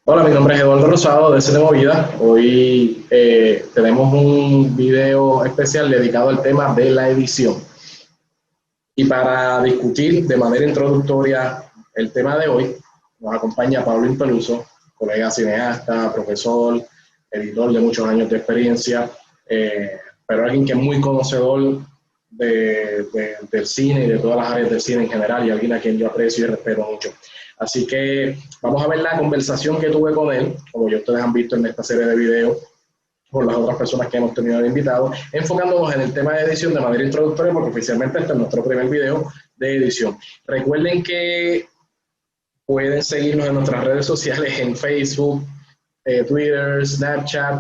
Hola, mi nombre es Eduardo Rosado de Cine Movida. Hoy tenemos un video especial dedicado al tema de la edición. Y para discutir de manera introductoria el tema de hoy, nos acompaña Pablo Impeluso, colega cineasta, profesor, editor de muchos años de experiencia, pero alguien que es muy conocedor del cine y de todas las áreas del cine en general, y alguien a quien yo aprecio y respeto mucho. Así que vamos a ver la conversación que tuve con él, como ya ustedes han visto en esta serie de videos, por las otras personas que hemos tenido de invitados, enfocándonos en el tema de edición de manera introductoria, porque oficialmente este es nuestro primer video de edición. Recuerden que pueden seguirnos en nuestras redes sociales, en Facebook, Twitter, Snapchat,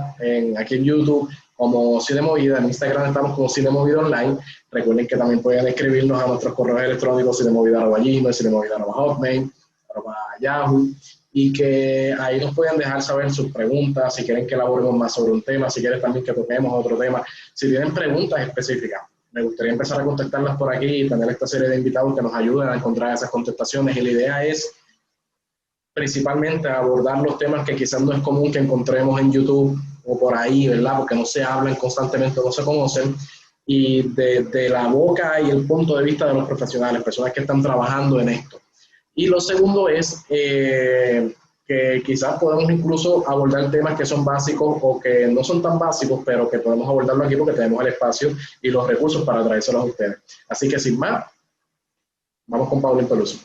aquí en YouTube, como Cine Movida. En Instagram estamos como Cine Movida Online. Recuerden que también pueden escribirnos a nuestros correos electrónicos, cinemovida@gmail, cinemovida@hotmail, @yahoo, y que ahí nos pueden dejar saber sus preguntas, si quieren que elaboremos más sobre un tema, si quieren también que toquemos otro tema, si tienen preguntas específicas. Me gustaría empezar a contestarlas por aquí y tener esta serie de invitados que nos ayuden a encontrar esas contestaciones. Y la idea es principalmente abordar los temas que quizás no es común que encontremos en YouTube o por ahí, ¿verdad? Porque no se hablan constantemente, no se conocen, y de la boca y el punto de vista de los profesionales, personas que están trabajando en esto. Y lo segundo es que quizás podemos incluso abordar temas que son básicos o que no son tan básicos, pero que podemos abordarlo aquí porque tenemos el espacio y los recursos para traérselos a ustedes. Así que sin más, vamos con Pablo Impeluso.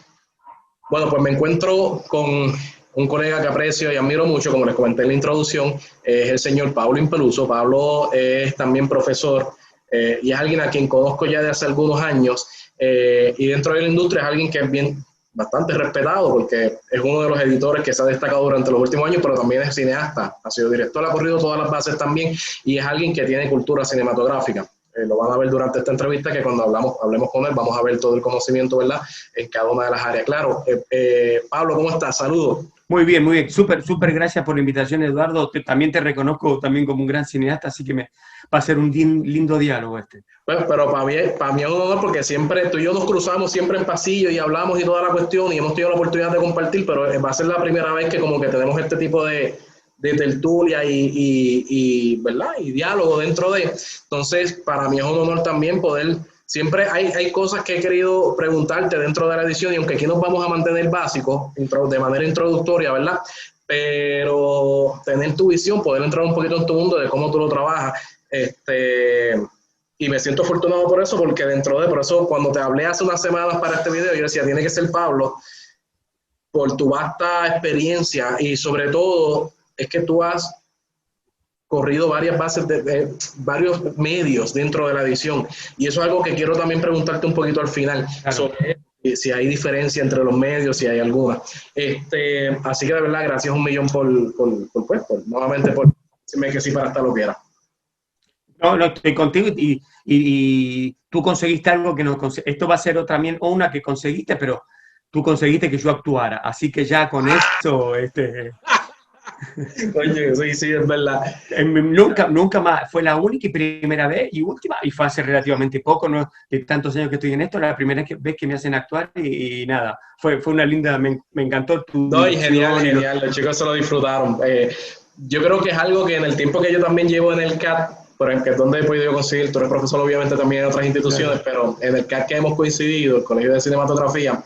Bueno, pues me encuentro con un colega que aprecio y admiro mucho, como les comenté en la introducción, es el señor Pablo Impeluso. Pablo es también profesor y es alguien a quien conozco ya de hace algunos años, y dentro de la industria es alguien que es bastante respetado porque es uno de los editores que se ha destacado durante los últimos años, pero también es cineasta, ha sido director, ha corrido todas las bases también, y es alguien que tiene cultura cinematográfica. Lo van a ver durante esta entrevista, que cuando hablemos con él vamos a ver todo el conocimiento, ¿verdad?, en cada una de las áreas. Claro, Pablo, ¿cómo estás? Saludos. Muy bien, muy bien. Súper gracias por la invitación, Eduardo. También te reconozco también como un gran cineasta, así que va a ser un lindo diálogo este. Bueno, pero para mí es un honor porque siempre tú y yo nos cruzamos siempre en pasillo y hablamos y toda la cuestión y hemos tenido la oportunidad de compartir, pero va a ser la primera vez que como que tenemos este tipo de tertulia ¿verdad?, y diálogo dentro de. Entonces, para mí es un honor también poder. Siempre hay cosas que he querido preguntarte dentro de la edición, y aunque aquí nos vamos a mantener básicos de manera introductoria, ¿verdad? Pero tener tu visión, poder entrar un poquito en tu mundo de cómo tú lo trabajas. Y me siento afortunado por eso, porque por eso cuando te hablé hace unas semanas para este video, yo decía, tiene que ser Pablo, por tu vasta experiencia, y sobre todo es que tú has corrido varias bases de varios medios dentro de la edición, y eso es algo que quiero también preguntarte un poquito al final, Claro. sobre si hay diferencia entre los medios, si hay alguna. Así que de verdad, gracias un millón nuevamente por decirme que sí para estar lo que era. No, estoy contigo y tú conseguiste algo que no conseguiste. Esto va a ser también una que conseguiste, pero tú conseguiste que yo actuara. Así que ya con eso, Oye, sí, sí, es verdad. nunca más. Fue la única y primera vez y última, y fue hace relativamente poco, ¿no? De tantos años que estoy en esto, la primera vez que me hacen actuar y nada. Fue una linda, me encantó tu No, y genial, dicción genial, los chicos se lo disfrutaron. Yo creo que es algo que en el tiempo que yo también llevo en el CAT, por ejemplo, que es donde he podido conseguir, tú eres profesor obviamente también en otras instituciones, Claro. pero en el CAT que hemos coincidido, el Colegio de Cinematografía,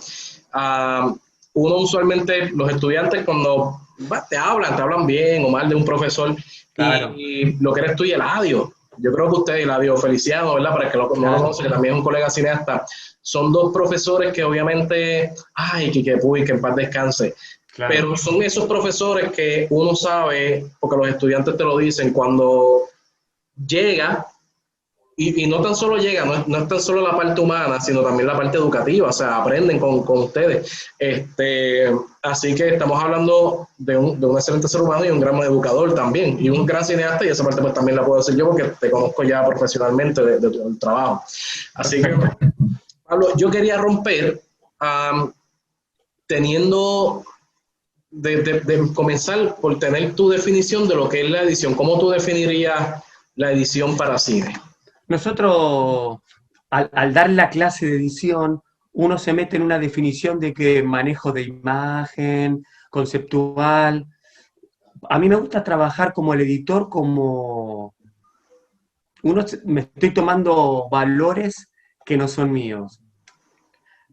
uno usualmente, los estudiantes cuando te hablan bien o mal de un profesor, Claro, y lo que eres tú y Eladio. Yo creo que usted, Eladio Feliciano, ¿verdad? Para el que no lo claro, conoce, que también es un colega cineasta, son dos profesores que obviamente, ay, que Puy, que en paz descanse, claro. pero son esos profesores que uno sabe, porque los estudiantes te lo dicen, cuando llega, y no tan solo llega, no es tan solo la parte humana, sino también la parte educativa, o sea, aprenden con ustedes. Así que estamos hablando de un excelente ser humano y un gran educador también, y un gran cineasta, y esa parte pues también la puedo decir yo porque te conozco ya profesionalmente de tu trabajo. Así que, Perfecto. Pablo, yo quería romper teniendo de comenzar por tener tu definición de lo que es la edición. ¿Cómo tú definirías la edición para cine? Nosotros, al dar la clase de edición, uno se mete en una definición de que manejo de imagen, conceptual, A mí me gusta trabajar como el editor, como me estoy tomando valores que no son míos,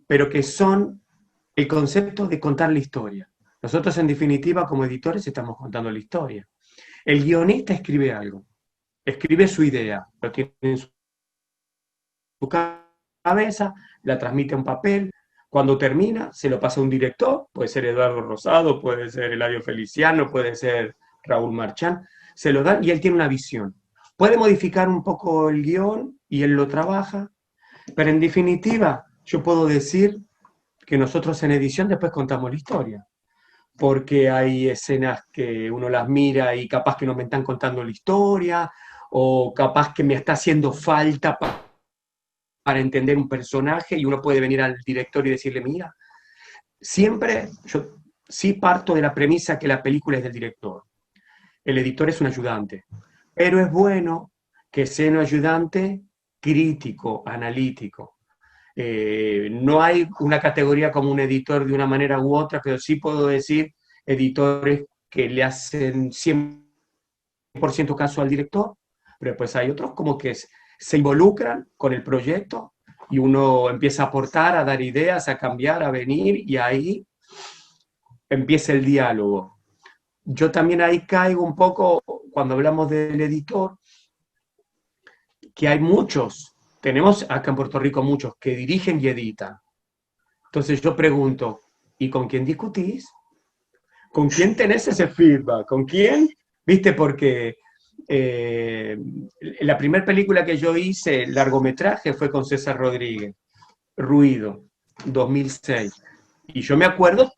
pero que son el concepto de contar la historia. Nosotros, en definitiva, como editores, estamos contando la historia. El guionista escribe algo, escribe su idea, lo tiene en su cabeza, la transmite a un papel. Cuando termina, se lo pasa a un director, puede ser Eduardo Rosado, puede ser Eladio Feliciano, puede ser Raúl Marchán, se lo dan y él tiene una visión. Puede modificar un poco el guión y él lo trabaja, pero en definitiva, yo puedo decir que nosotros en edición después contamos la historia, porque hay escenas que uno las mira y capaz que no me están contando la historia, o capaz que me está haciendo falta para entender un personaje y uno puede venir al director y decirle, mira, siempre yo sí parto de la premisa que la película es del director. El editor es un ayudante, pero es bueno que sea un ayudante crítico, analítico. No hay una categoría como un editor de una manera u otra, pero sí puedo decir editores que le hacen 100% caso al director, pero pues hay otros como que se involucran con el proyecto y uno empieza a aportar, a dar ideas, a cambiar, a venir, y ahí empieza el diálogo. Yo también ahí caigo un poco, cuando hablamos del editor, que hay muchos, tenemos acá en Puerto Rico muchos que dirigen y editan. Entonces yo pregunto, ¿y con quién discutís? ¿Con quién tenés ese feedback? ¿Con quién? ¿Viste? Porque la primera película que yo hice, largometraje, fue con César Rodríguez, Ruido, 2006. Y yo me acuerdo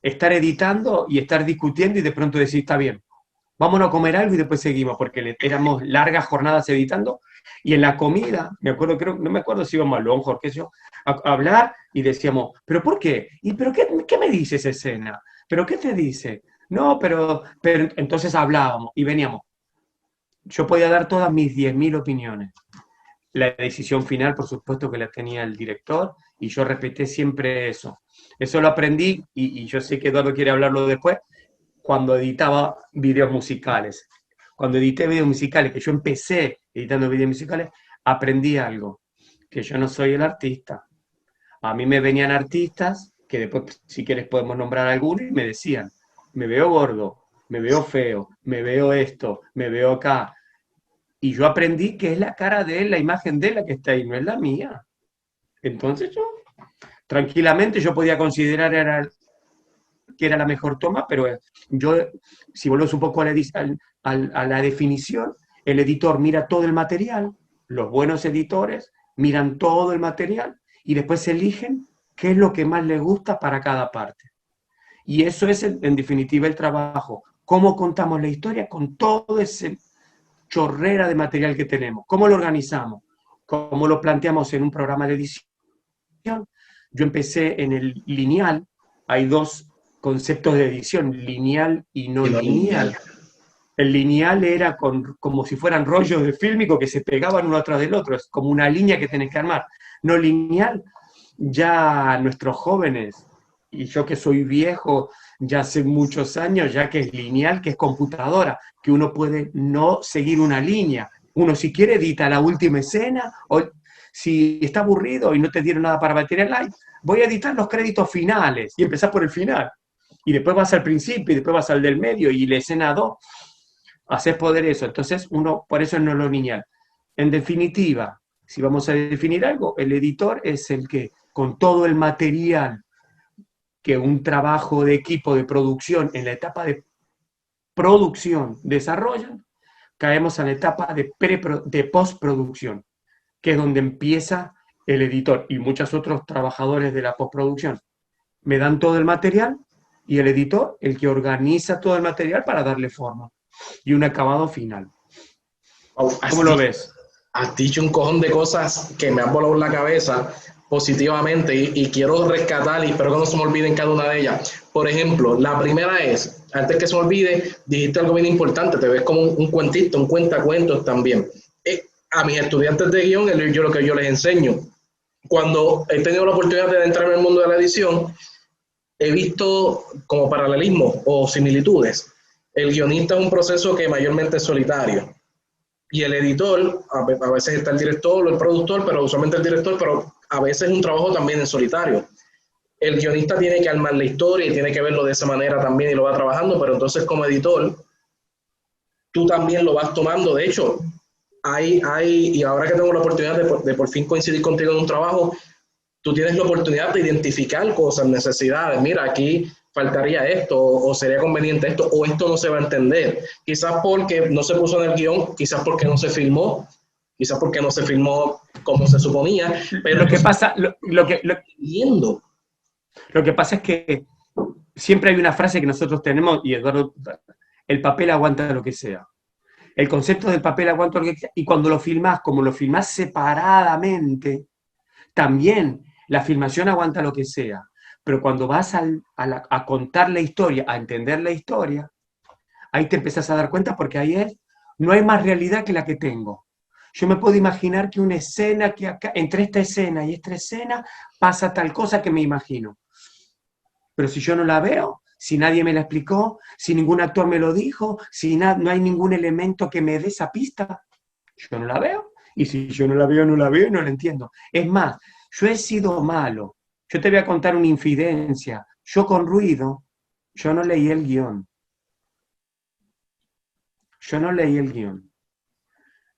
estar editando y estar discutiendo y de pronto decir, está bien, vámonos a comer algo y después seguimos, porque éramos largas jornadas editando, y en la comida, me acuerdo, no me acuerdo si íbamos a Longhorn, qué sé yo, a hablar y decíamos, ¿pero por qué? ¿Y pero qué me dice esa escena? ¿Pero qué te dice? No, pero entonces hablábamos y veníamos. Yo podía dar todas mis 10.000 opiniones. La decisión final, por supuesto, que la tenía el director, y yo respeté siempre eso. Eso lo aprendí, y yo sé que Eduardo quiere hablarlo después, cuando editaba videos musicales. Cuando edité videos musicales, que yo empecé editando videos musicales, aprendí algo, que yo no soy el artista. A mí me venían artistas, que después, si quieres, podemos nombrar algunos, y me decían, me veo gordo, me veo feo, me veo esto, me veo acá. Y yo aprendí que es la cara de él, la imagen de él la que está ahí, no es la mía. Entonces yo, tranquilamente, yo podía considerar que era la mejor toma, pero yo, si volvemos un poco a la definición, el editor mira todo el material, los buenos editores miran todo el material y después eligen qué es lo que más les gusta para cada parte. Y eso es, en definitiva, el trabajo. ¿Cómo contamos la historia con todo ese chorrera de material que tenemos? ¿Cómo lo organizamos? ¿Cómo lo planteamos en un programa de edición? Yo empecé en el lineal. Hay dos conceptos de edición, lineal y no lineal. El lineal era como si fueran rollos de fílmico que se pegaban uno atrás del otro, es como una línea que tenés que armar. No lineal, ya nuestros jóvenes, y yo que soy viejo ya hace muchos años, ya que es lineal, que es computadora, que uno puede no seguir una línea. Uno, si quiere, edita la última escena, o si está aburrido y no te dieron nada para material live, voy a editar los créditos finales y empezar por el final. Y después vas al principio y después vas al del medio y la escena 2. Haces poder eso. Entonces, uno, por eso no lo lineal. En definitiva, si vamos a definir algo, el editor es el que, con todo el material que un trabajo de equipo de producción en la etapa de producción desarrollan, caemos a la etapa de postproducción, que es donde empieza el editor y muchos otros trabajadores de la postproducción. Me dan todo el material y el editor, el que organiza todo el material para darle forma y un acabado final. ¿Cómo lo ves? Has dicho un cojón de cosas que me han volado en la cabeza positivamente y quiero rescatar y espero que no se me olviden cada una de ellas. Por ejemplo, la primera es, antes que se me olvide, dijiste algo bien importante, te ves como un cuentista, un cuentacuentos también. A mis estudiantes de guión, yo lo que yo les enseño. Cuando he tenido la oportunidad de entrar en el mundo de la edición, he visto como paralelismos o similitudes el guionista es un proceso que mayormente es solitario. Y el editor, a veces está el director o el productor, pero usualmente el director, pero a veces es un trabajo también en solitario. El guionista tiene que armar la historia y tiene que verlo de esa manera también y lo va trabajando, pero entonces como editor, tú también lo vas tomando. De hecho, y ahora que tengo la oportunidad de por fin coincidir contigo en un trabajo, tú tienes la oportunidad de identificar cosas, necesidades. Mira, aquí faltaría esto, o sería conveniente esto, o esto no se va a entender. Quizás porque no se puso en el guión, quizás porque no se filmó, quizás porque no se filmó como se suponía, pero Lo que pasa, viendo. Lo que pasa es que siempre hay una frase que nosotros tenemos, y Eduardo, el papel aguanta lo que sea. El concepto del papel aguanta lo que sea, y cuando lo filmás, como lo filmás separadamente, también la filmación aguanta lo que sea. Pero cuando vas a contar la historia, a entender la historia, ahí te empezás a dar cuenta porque ahí no hay más realidad que la que tengo. Yo me puedo imaginar que una escena, que acá, entre esta escena y esta escena, pasa tal cosa que me imagino. Pero si yo no la veo, si nadie me la explicó, si ningún actor me lo dijo, si no hay ningún elemento que me dé esa pista, yo no la veo. Y si yo no la veo y no la entiendo. Es más, yo he sido malo. Yo te voy a contar una infidencia. Yo con Ruido, yo no leí el guión. Yo no leí el guión.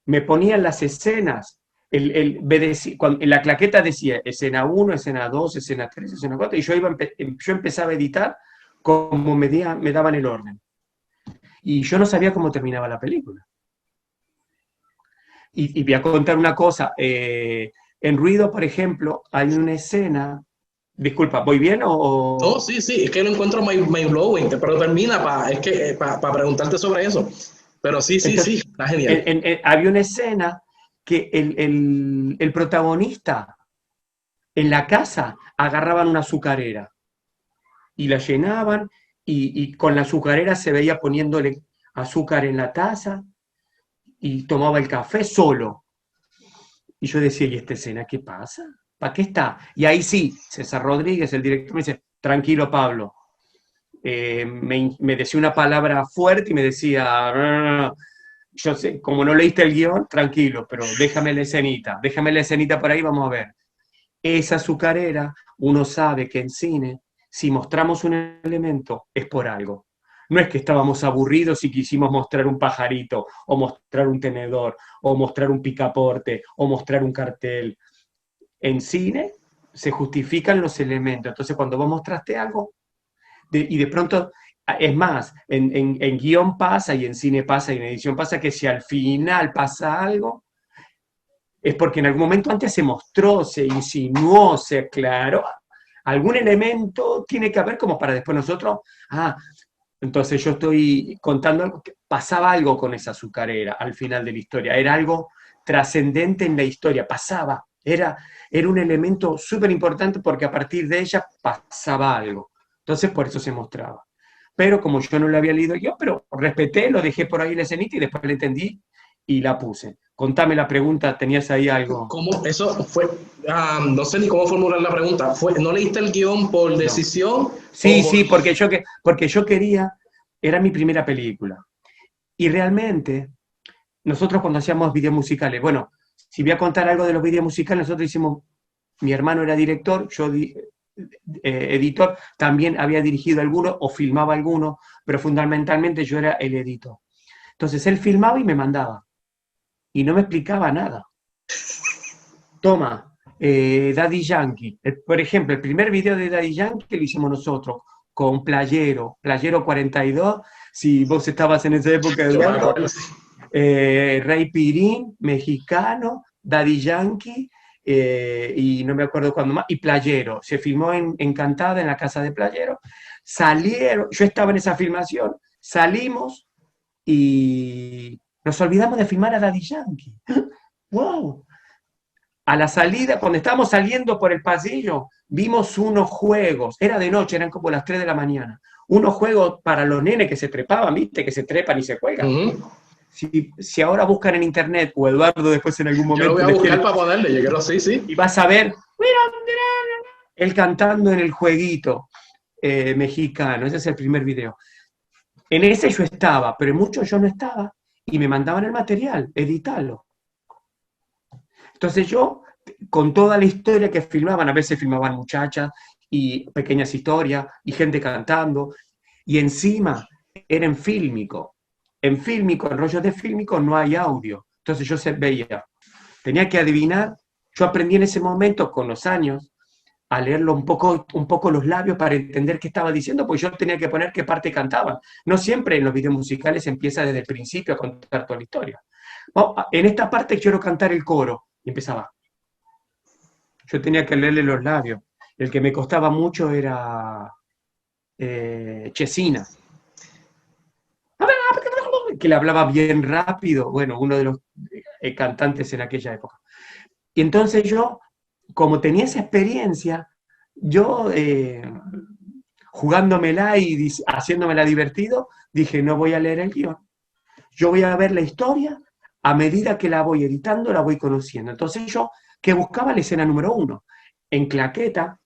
Me ponían las escenas. La claqueta decía escena 1, escena 2, escena 3, escena 4, y yo empezaba a editar como me daban el orden. Y yo no sabía cómo terminaba la película. Y voy a contar una cosa. En Ruido, por ejemplo, hay una escena. Disculpa, ¿voy bien o...? Oh, sí, es que lo encuentro mind blowing, pero termina para preguntarte sobre eso. Pero sí, Entonces, está genial. había una escena que el protagonista en la casa agarraban una azucarera y la llenaban y con la azucarera se veía poniéndole azúcar en la taza y tomaba el café solo. Y yo decía, ¿y esta escena qué pasa? ¿Para qué está? Y ahí sí, César Rodríguez, el director, me dice, tranquilo Pablo. Me decía una palabra fuerte y me decía, no, yo sé, como no leíste el guión, tranquilo, pero déjame la escenita por ahí, vamos a ver. Esa azucarera, uno sabe que en cine, si mostramos un elemento, es por algo. No es que estábamos aburridos y quisimos mostrar un pajarito, o mostrar un tenedor, o mostrar un picaporte, o mostrar un cartel. En cine se justifican los elementos. Entonces, cuando vos mostraste algo, y de pronto, es más, en guión pasa, y en cine pasa, y en edición pasa, que si al final pasa algo, es porque en algún momento antes se mostró, se insinuó, se aclaró. Algún elemento tiene que haber como para después nosotros, entonces yo estoy contando algo, que pasaba algo con esa azucarera al final de la historia, era algo trascendente en la historia, pasaba, era un elemento súper importante porque a partir de ella pasaba algo. Entonces por eso se mostraba. Pero como yo no lo había leído yo, pero respeté, lo dejé por ahí la escenita y después la entendí y la puse. Contame la pregunta, ¿tenías ahí algo? ¿Cómo eso fue? No sé ni cómo formular la pregunta. ¿No leíste el guión por decisión? No. Sí, porque yo quería, era mi primera película. Y realmente, nosotros cuando hacíamos videos musicales, bueno, si voy a contar algo de los videos musicales, nosotros hicimos, mi hermano era director, yo editor, también había dirigido algunos o filmaba algunos, pero fundamentalmente yo era el editor. Entonces él filmaba y me mandaba. Y no me explicaba nada. Toma, Daddy Yankee. Por ejemplo, el primer video de Daddy Yankee lo hicimos nosotros, con Playero 42, si vos estabas en esa época, Eduardo, Rey Pirín, mexicano, Daddy Yankee, y no me acuerdo cuándo más, y Playero. Se filmó en Encantada, en la casa de Playero. Salieron, yo estaba en esa filmación, salimos y nos olvidamos de filmar a Daddy Yankee. ¡Wow! A la salida, cuando estábamos saliendo por el pasillo, vimos unos juegos, era de noche, eran como las 3 de la mañana, unos juegos para los nenes que se trepaban, ¿viste? Que se trepan y se cuelgan. Si ahora buscan en internet, o Eduardo después en algún momento... Yo lo voy a buscar para ponerle, yo quiero sí. Y vas a ver, él cantando en el jueguito mexicano, ese es el primer video. En ese yo estaba, pero en muchos yo no estaba, y me mandaban el material, editarlo. Entonces yo, con toda la historia que filmaban, a veces filmaban muchachas y pequeñas historias y gente cantando, y encima era en fílmico. En fílmico, en rollos de fílmico no hay audio. Entonces yo veía, tenía que adivinar, yo aprendí en ese momento con los años a leerlo un poco los labios para entender qué estaba diciendo, pues yo tenía que poner qué parte cantaba. No siempre en los videos musicales empieza desde el principio a contar toda la historia. Oh, en esta parte quiero cantar el coro. Y empezaba. Yo tenía que leerle los labios. El que me costaba mucho era Chesina, que le hablaba bien rápido, bueno, uno de los cantantes en aquella época. Y entonces yo, como tenía esa experiencia, yo jugándomela y haciéndomela divertido, dije, no voy a leer el guión. Yo voy a ver la historia, a medida que la voy editando, la voy conociendo. Entonces yo, que buscaba la escena número 1. En claqueta,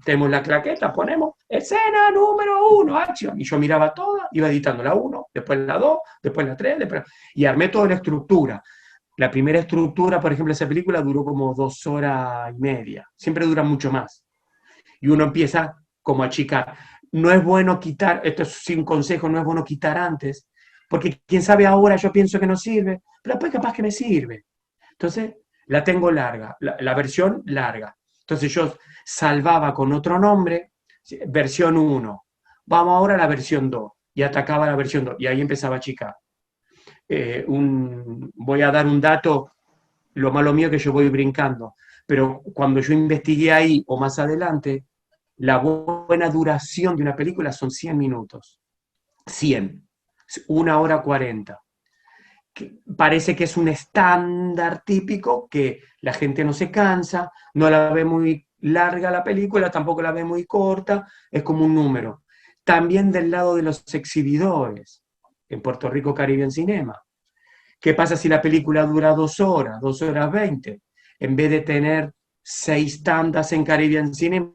tenemos la claqueta, ponemos escena número 1, acción. Y yo miraba toda, iba editando la 1, después la 2, después la 3, y armé toda la estructura. La primera estructura, por ejemplo, de esa película duró como 2 horas y media. Siempre dura mucho más. Y uno empieza como a achicar. No es bueno quitar, esto es sin consejo, no es bueno quitar antes, porque quién sabe ahora yo pienso que no sirve, pero después capaz que me sirve. Entonces, la tengo larga, la versión larga. Entonces yo salvaba con otro nombre, versión 1. Vamos ahora a la versión 2. Y atacaba la versión 2. Y ahí empezaba a achicar. Voy a dar un dato, lo malo mío que yo voy brincando, pero cuando yo investigué ahí o más adelante, la buena duración de una película son 100 minutos. 100. 1 hora 40. Parece que es un estándar típico que la gente no se cansa, no la ve muy larga la película, tampoco la ve muy corta, es como un número. También del lado de los exhibidores, en Puerto Rico Caribbean Cinema. ¿Qué pasa si la película dura 2 horas, 2 horas 20? En vez de tener 6 tandas en Caribbean Cinema,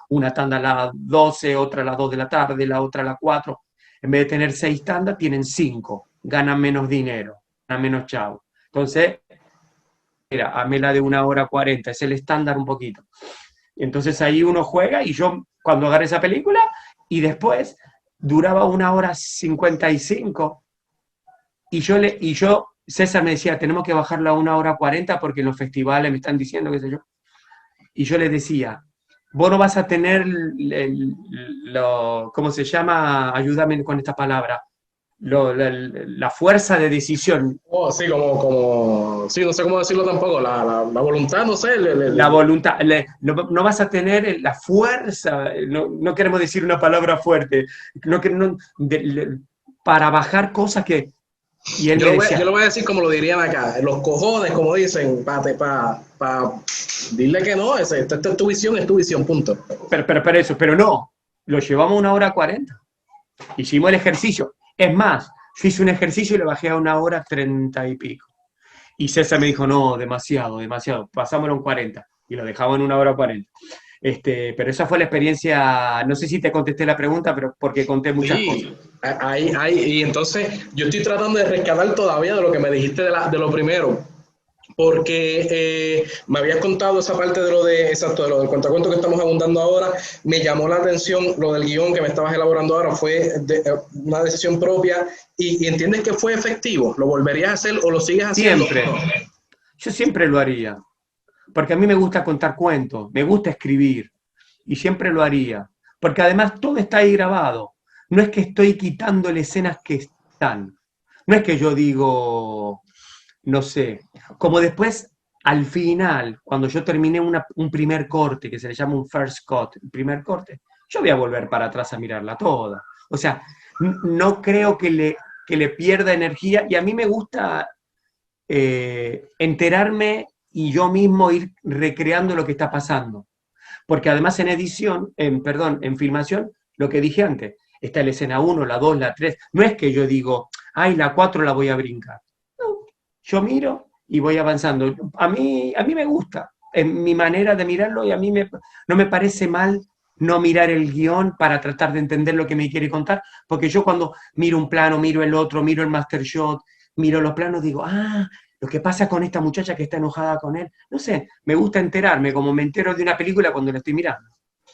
una tanda a las 12, otra a las 2 de la tarde, la otra a las 4, en vez de tener 6 tandas, tienen 5, ganan menos dinero, ganan menos chavo. Entonces, mira, hazme la de 1 hora 40, es el estándar un poquito. Entonces ahí uno juega y yo cuando agarré esa película y después duraba 1 hora 55 y yo, César me decía, tenemos que bajarla a 1 hora 40 porque en los festivales me están diciendo, qué sé yo. Y yo le decía, vos no vas a tener ¿cómo se llama? Ayúdame con esta palabra. La fuerza de decisión. Oh, sí, sí, no sé cómo decirlo tampoco, la voluntad, no sé. La voluntad, no vas a tener la fuerza, no queremos decir una palabra fuerte, para bajar cosas que... Y él me decía, yo lo voy a decir como lo dirían acá, los cojones, como dicen, dile que no, esta es tu visión, punto. pero no, lo llevamos a 1 hora 40. Hicimos el ejercicio. Es más, yo hice un ejercicio y le bajé a 1 hora 30 y pico. Y César me dijo, no, demasiado, pasámoslo en 40. Y lo dejamos en 1 hora 40. Pero esa fue la experiencia, no sé si te contesté la pregunta, pero porque conté muchas cosas. Y entonces yo estoy tratando de rescatar todavía de lo que me dijiste de lo primero, porque me habías contado esa parte de lo del cuentacuento que estamos abundando ahora. Me llamó la atención lo del guión que me estabas elaborando ahora, fue una decisión propia, y entiendes que fue efectivo. ¿Lo volverías a hacer o lo sigues haciendo? Siempre. Yo siempre lo haría, porque a mí me gusta contar cuentos, me gusta escribir, y siempre lo haría, porque además todo está ahí grabado. No es que estoy quitándole escenas que están, no es que yo digo, no sé, como después, al final, cuando yo terminé un primer corte, que se le llama un first cut, el primer corte, yo voy a volver para atrás a mirarla toda. O sea, no creo que le pierda energía, y a mí me gusta enterarme y yo mismo ir recreando lo que está pasando. Porque además en edición, en filmación, lo que dije antes, está la escena 1, la 2, la 3, no es que yo digo, ay, la 4 la voy a brincar. No, yo miro y voy avanzando. A mí me gusta, en mi manera de mirarlo, y a mí no me parece mal no mirar el guión para tratar de entender lo que me quiere contar, porque yo cuando miro un plano, miro el otro, miro el master shot, miro los planos, digo, ah, lo que pasa con esta muchacha que está enojada con él, no sé, me gusta enterarme, como me entero de una película cuando la estoy mirando.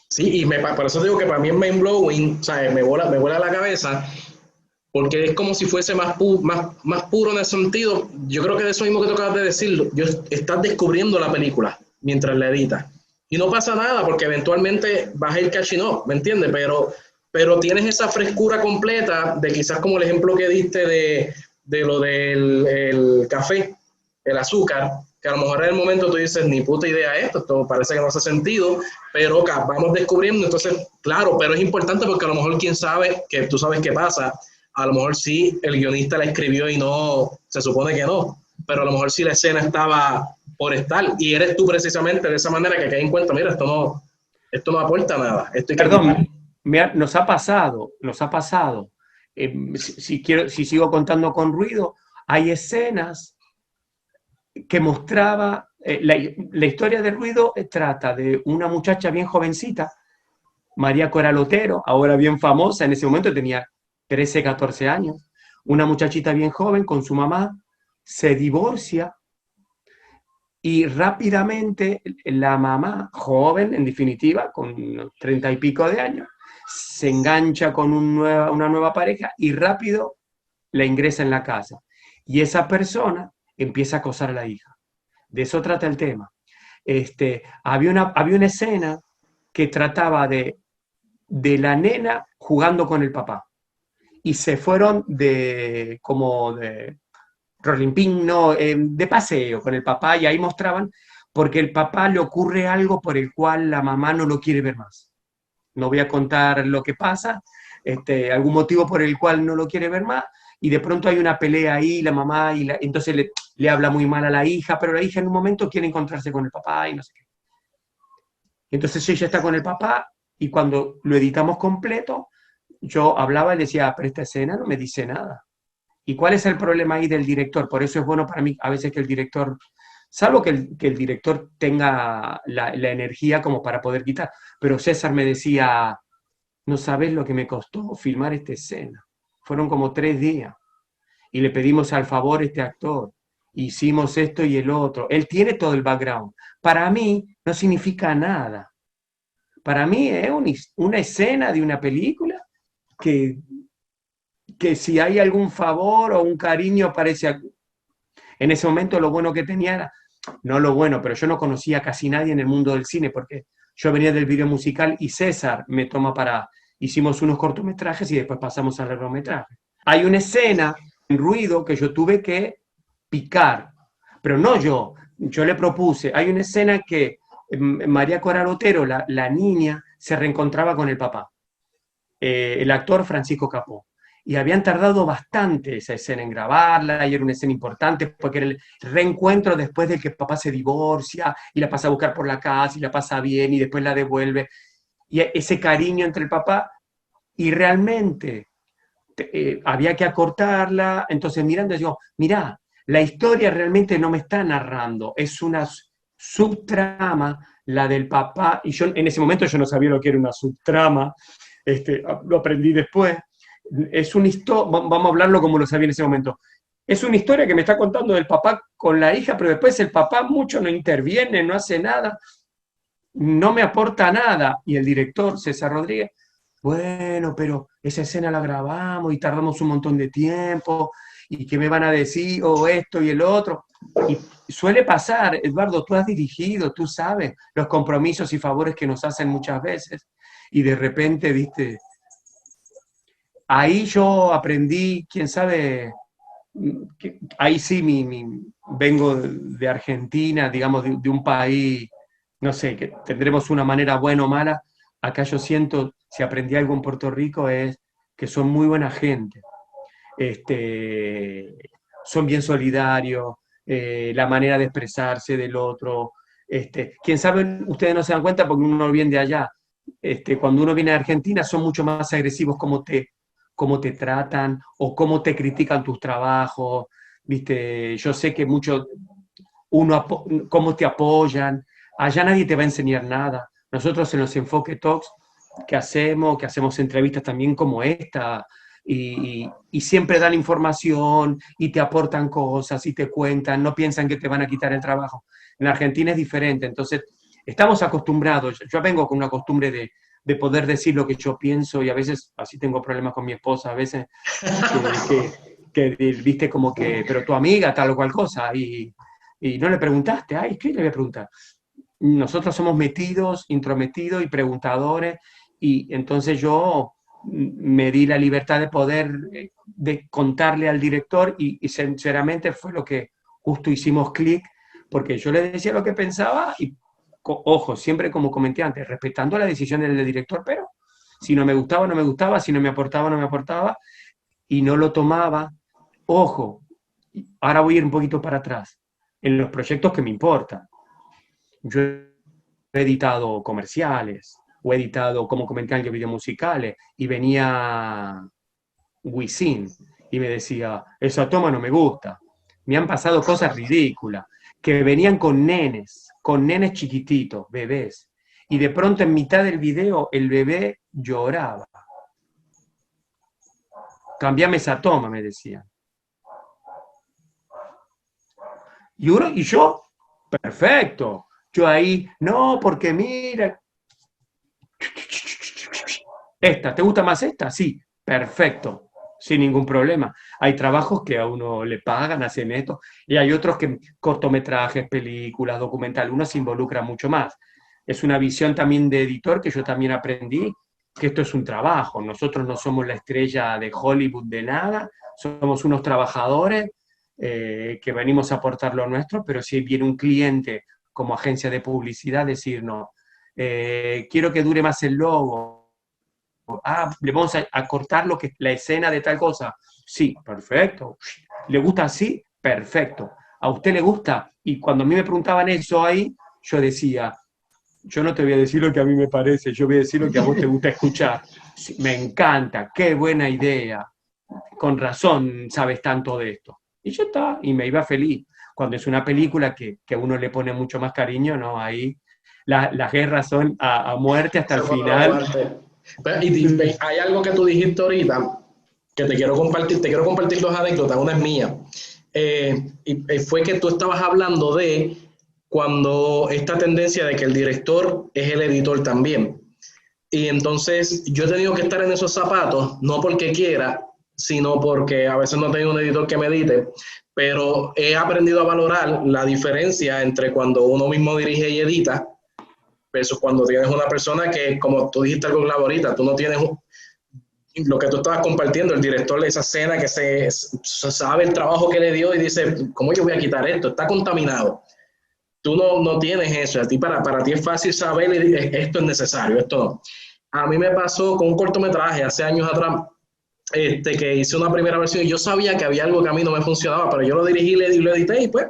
Sí, y por eso digo que para mí es mind blowing, o sea, me vuela la cabeza, porque es como si fuese más puro en ese sentido. Yo creo que de eso mismo que tú acabas de decirlo, estás descubriendo la película mientras la editas. Y no pasa nada, porque eventualmente vas a ir catching up, ¿me entiendes? Pero tienes esa frescura completa de quizás como el ejemplo que diste de lo del el café, el azúcar, que a lo mejor en el momento tú dices, ni puta idea esto parece que no hace sentido, pero vamos descubriendo, entonces, claro, pero es importante porque a lo mejor quién sabe, que tú sabes qué pasa, a lo mejor sí el guionista la escribió y no, se supone que no, pero a lo mejor sí la escena estaba por estar, y eres tú precisamente de esa manera que cae en cuenta, mira, esto no aporta nada, esto hay que quitar. Perdón, nos ha pasado, si sigo contando con ruido, hay escenas que mostraba, la historia de Ruido trata de una muchacha bien jovencita, María Coral Otero, ahora bien famosa, en ese momento tenía 13, 14 años, una muchachita bien joven con su mamá, se divorcia y rápidamente la mamá, joven en definitiva, con 30 y pico de años, se engancha con una nueva pareja y rápido la ingresa en la casa. Y esa persona empieza a acosar a la hija. De eso trata el tema. Había una escena que trataba de la nena jugando con el papá. Y se fueron como de rolimpín, no, de paseo con el papá, y ahí mostraban, porque el papá le ocurre algo por el cual la mamá no lo quiere ver más. No voy a contar lo que pasa, algún motivo por el cual no lo quiere ver más, y de pronto hay una pelea ahí, la mamá, entonces le habla muy mal a la hija, pero la hija en un momento quiere encontrarse con el papá y no sé qué. Entonces ella está con el papá, y cuando lo editamos completo, yo hablaba y decía, pero esta escena no me dice nada. ¿Y cuál es el problema ahí del director? Por eso es bueno para mí a veces que el director, salvo que el director tenga la energía como para poder quitar, pero César me decía, no sabes lo que me costó filmar esta escena. Fueron como 3 días. Y le pedimos al favor a este actor. Hicimos esto y el otro. Él tiene todo el background. Para mí no significa nada. Para mí es una escena de una película que si hay algún favor o un cariño aparece. En ese momento lo bueno que tenía era, no lo bueno, pero yo no conocía a casi nadie en el mundo del cine porque yo venía del video musical y César me toma hicimos unos cortometrajes y después pasamos al largometraje. Hay una escena en Ruido que yo tuve que picar, pero no yo le propuse, hay una escena que María Coral Otero, la niña, se reencontraba con el papá, el actor Francisco Capó. Y habían tardado bastante esa escena en grabarla, y era una escena importante porque era el reencuentro después de que el papá se divorcia y la pasa a buscar por la casa y la pasa bien y después la devuelve. Y ese cariño entre el papá, y realmente había que acortarla. Entonces mirando, digo, mirá, la historia realmente no me está narrando, es una subtrama, la del papá, y yo en ese momento yo no sabía lo que era una subtrama, lo aprendí después. Es una historia, vamos a hablarlo como lo sabía en ese momento. Es una historia que me está contando del papá con la hija, pero después el papá mucho no interviene, no hace nada, no me aporta nada. Y el director, César Rodríguez, bueno, pero esa escena la grabamos y tardamos un montón de tiempo, y qué me van a decir, o esto y el otro. Y suele pasar, Eduardo, tú has dirigido, tú sabes los compromisos y favores que nos hacen muchas veces, y de repente, viste, ahí yo aprendí, quién sabe, ahí sí vengo de Argentina, digamos, de un país, no sé, que tendremos una manera buena o mala. Acá yo siento, si aprendí algo en Puerto Rico, es que son muy buena gente. Son bien solidarios, la manera de expresarse del otro. Quién sabe, ustedes no se dan cuenta porque uno viene de allá. Cuando uno viene de Argentina son mucho más agresivos cómo te tratan o cómo te critican tus trabajos. ¿Viste? Yo sé que cómo te apoyan. Allá nadie te va a enseñar nada. Nosotros en los Enfoque Talks que hacemos entrevistas también como esta, y siempre dan información y te aportan cosas y te cuentan, no piensan que te van a quitar el trabajo. En Argentina es diferente, entonces estamos acostumbrados, yo vengo con una costumbre de poder decir lo que yo pienso, y a veces así tengo problemas con mi esposa, a veces viste como que, pero tu amiga tal o cual cosa, y no le preguntaste, ay, ¿qué le voy a preguntar? Nosotros somos metidos, intrometidos y preguntadores, y entonces yo me di la libertad de poder de contarle al director, y sinceramente fue lo que justo hicimos clic, porque yo le decía lo que pensaba, y ojo, siempre como comenté antes, respetando la decisión del director, pero si no me gustaba, no me gustaba, si no me aportaba, no me aportaba, y no lo tomaba. Ojo, ahora voy a ir un poquito para atrás, en los proyectos que me importan. Yo he editado comerciales, o he editado, como comenté antes, videos musicales, y venía Wisin y me decía, esa toma no me gusta. Me han pasado cosas ridículas, que venían con nenes chiquititos, bebés, y de pronto en mitad del video el bebé lloraba. Cambiame esa toma, me decían. Y yo, perfecto. Yo ahí, no, porque mira. ¿Esta? ¿Te gusta más esta? Sí, perfecto, sin ningún problema. Hay trabajos que a uno le pagan, hacen esto, y hay otros que cortometrajes, películas, documentales, uno se involucra mucho más. Es una visión también de editor que yo también aprendí, que esto es un trabajo. Nosotros no somos la estrella de Hollywood de nada, somos unos trabajadores que venimos a aportar lo nuestro, pero si viene un cliente como agencia de publicidad, decirnos, quiero que dure más el logo, le vamos a cortar la escena de tal cosa. Sí, perfecto. ¿Le gusta así? Perfecto. ¿A usted le gusta? Y cuando a mí me preguntaban eso ahí, yo decía, yo no te voy a decir lo que a mí me parece, yo voy a decir lo que a vos te gusta escuchar. Sí, me encanta, qué buena idea. Con razón sabes tanto de esto. Y yo estaba, y me iba feliz. Cuando es una película que uno le pone mucho más cariño, ¿no? Ahí las guerras son a muerte hasta el final. Pero, hay algo que tú dijiste ahorita que te quiero compartir dos anécdotas, una es mía. Fue que tú estabas hablando de cuando esta tendencia de que el director es el editor también. Y entonces yo he tenido que estar en esos zapatos, no porque quiera, sino porque a veces no tengo un editor que me edite, pero he aprendido a valorar la diferencia entre cuando uno mismo dirige y edita versus cuando tienes una persona que, como tú dijiste algo claro ahorita, tú no tienes lo que tú estabas compartiendo, el director de esa escena que se sabe el trabajo que le dio y dice, ¿cómo yo voy a quitar esto? Está contaminado. Tú no tienes eso, a ti para ti es fácil saber esto es necesario, esto no. A mí me pasó con un cortometraje hace años atrás, que hice una primera versión y yo sabía que había algo que a mí no me funcionaba, pero yo lo dirigí y lo edité y pues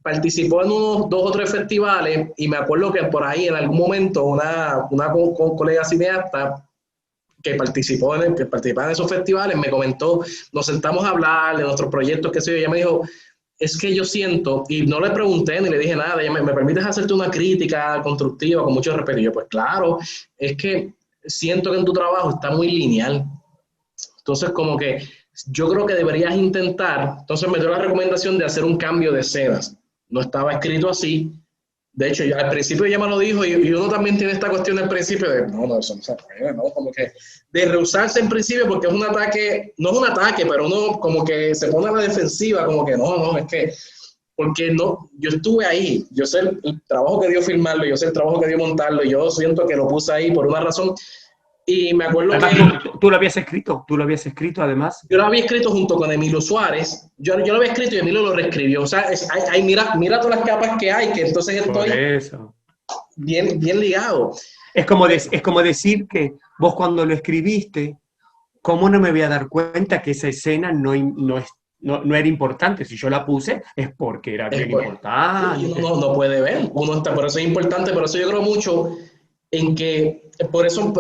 participó en unos 2 o 3 festivales y me acuerdo que por ahí en algún momento una colega cineasta que participaba en esos festivales me comentó, nos sentamos a hablar de nuestros proyectos, qué sé yo, y ella me dijo, es que yo siento, y no le pregunté ni le dije nada, ella ¿me permites hacerte una crítica constructiva con mucho respeto? Y yo, pues claro, es que siento que en tu trabajo está muy lineal. Entonces, como que yo creo que deberías intentar, entonces me dio la recomendación de hacer un cambio de escenas. No estaba escrito así. De hecho, al principio ella me lo dijo y uno también tiene esta cuestión al principio de, no, eso no se puede, ¿no? Como que de rehusarse en principio porque es un ataque, no es un ataque, pero uno como que se pone a la defensiva, como que no, es que, porque no, yo estuve ahí, yo sé el trabajo que dio filmarlo, yo sé el trabajo que dio montarlo, yo siento que lo puse ahí por una razón. Y me acuerdo además, tú lo habías escrito además. Yo lo había escrito junto con Emilio Suárez, yo lo había escrito y Emilio lo reescribió, o sea, mira todas las capas que hay, que entonces estoy bien ligado. Es como decir que vos cuando lo escribiste, ¿cómo no me voy a dar cuenta que esa escena no era importante? Si yo la puse es porque era bien importante. Uno no puede ver, por eso es importante, por eso yo creo mucho en que, por eso,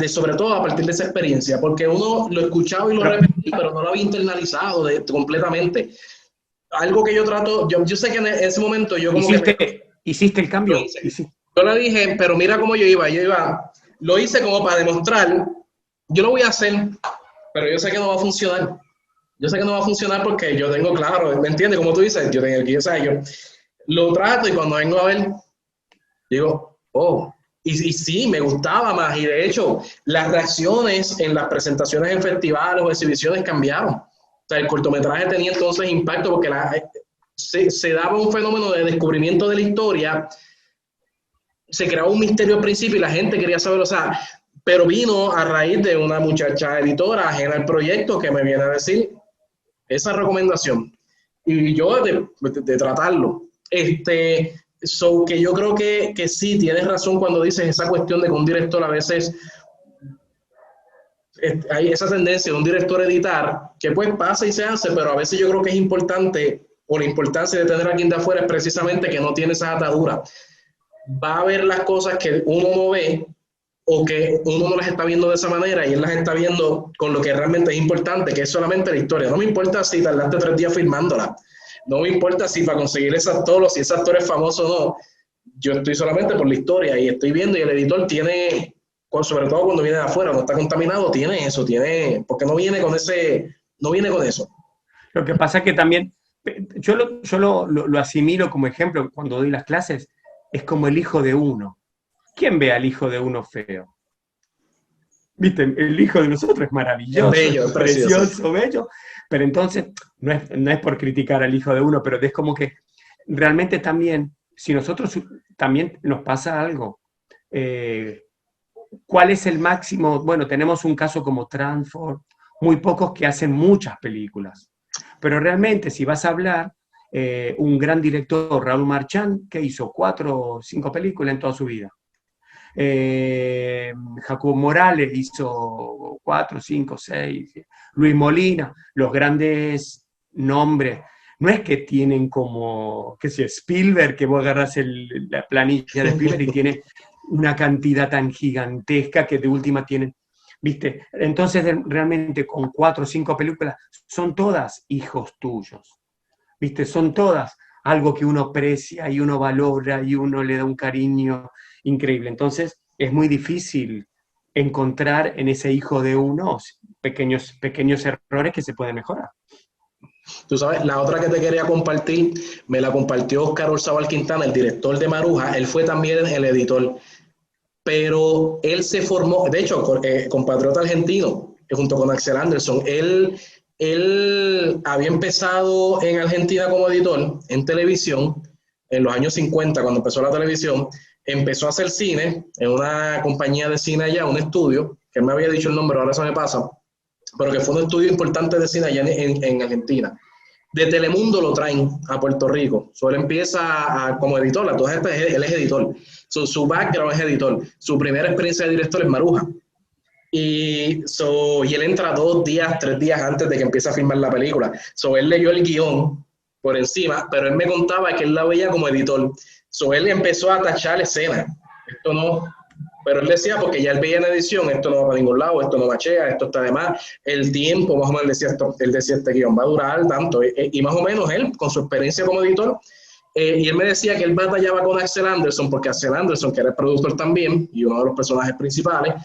sobre todo a partir de esa experiencia, porque uno lo escuchaba y lo repetía, pero no lo había internalizado completamente. Algo que yo trato, yo sé que en ese momento yo como ¿Hiciste el cambio? Yo le dije, pero mira cómo yo iba lo hice como para demostrar, yo lo voy a hacer, pero yo sé que no va a funcionar. Yo sé que no va a funcionar porque yo tengo claro, ¿me entiendes? Como tú dices, yo tengo el 15 años, lo trato y cuando vengo a ver, digo, oh, y sí, me gustaba más. Y de hecho, las reacciones en las presentaciones en festivales o exhibiciones cambiaron. O sea, el cortometraje tenía entonces impacto porque se daba un fenómeno de descubrimiento de la historia, se creaba un misterio al principio y la gente quería saber, o sea, pero vino a raíz de una muchacha editora ajena al proyecto que me viene a decir esa recomendación. Y yo de tratarlo. Que yo creo que sí, tienes razón cuando dices esa cuestión de que un director a veces hay esa tendencia de un director editar que pues pasa y se hace, pero a veces yo creo que es importante, o la importancia de tener a quien de afuera es precisamente que no tiene esa atadura. Va a ver las cosas que uno no ve o que uno no las está viendo de esa manera y él las está viendo con lo que realmente es importante, que es solamente la historia. No me importa si tardaste 3 días filmándola, no me importa si para conseguir ese actor o si ese actor es famoso o no, yo estoy solamente por la historia y estoy viendo y el editor tiene, sobre todo cuando viene de afuera, no está contaminado, tiene eso, porque no viene con eso. Lo que pasa es que también, yo lo asimilo como ejemplo cuando doy las clases, es como el hijo de uno. ¿Quién ve al hijo de uno feo? ¿Viste? El hijo de nosotros es maravilloso, Es bello, es precioso. precioso, bello, pero entonces no es por criticar al hijo de uno, pero es como que realmente también, si nosotros también nos pasa algo, ¿cuál es el máximo? Bueno, tenemos un caso como Transform, muy pocos que hacen muchas películas, pero realmente si vas a hablar, un gran director, Raúl Marchand, que hizo 4 o 5 películas en toda su vida. Jacobo Morales hizo 4, 5, 6, Luis Molina, los grandes nombres. No es que tienen como, qué sé, Spielberg, que vos agarras la planilla de Spielberg y tiene una cantidad tan gigantesca que de última tienen, ¿viste? Entonces realmente con 4 o 5 películas son todas hijos tuyos, ¿viste? Son todas algo que uno aprecia y uno valora y uno le da un cariño increíble. Entonces, es muy difícil encontrar en ese hijo de uno pequeños errores que se pueden mejorar. Tú sabes, la otra que te quería compartir, me la compartió Oscar Orzabal Quintana, el director de Maruja, él fue también el editor, pero él se formó, de hecho, compatriota argentino, junto con Axel Anderson, él había empezado en Argentina como editor en televisión, en los años 50, cuando empezó la televisión, empezó a hacer cine en una compañía de cine allá, un estudio, que él me había dicho el nombre, ahora se me pasa, pero que fue un estudio importante de cine allá en Argentina. De Telemundo lo traen a Puerto Rico. Él empieza como editor, él es editor. Su background es editor. Su primera experiencia de director es Maruja. Y él entra 2 días, 3 días antes de que empiece a filmar la película. Él leyó el guión por encima, pero él me contaba que él la veía como editor. Él empezó a tachar escenas. Esto no, pero él decía, porque ya él veía en edición, esto no va para ningún lado, esto no machea, esto está de más, el tiempo, más o menos, él decía, este guión va a durar tanto, y más o menos él, con su experiencia como editor, y él me decía que él batallaba con Axel Anderson, porque Axel Anderson, que era el productor también, y uno de los personajes principales,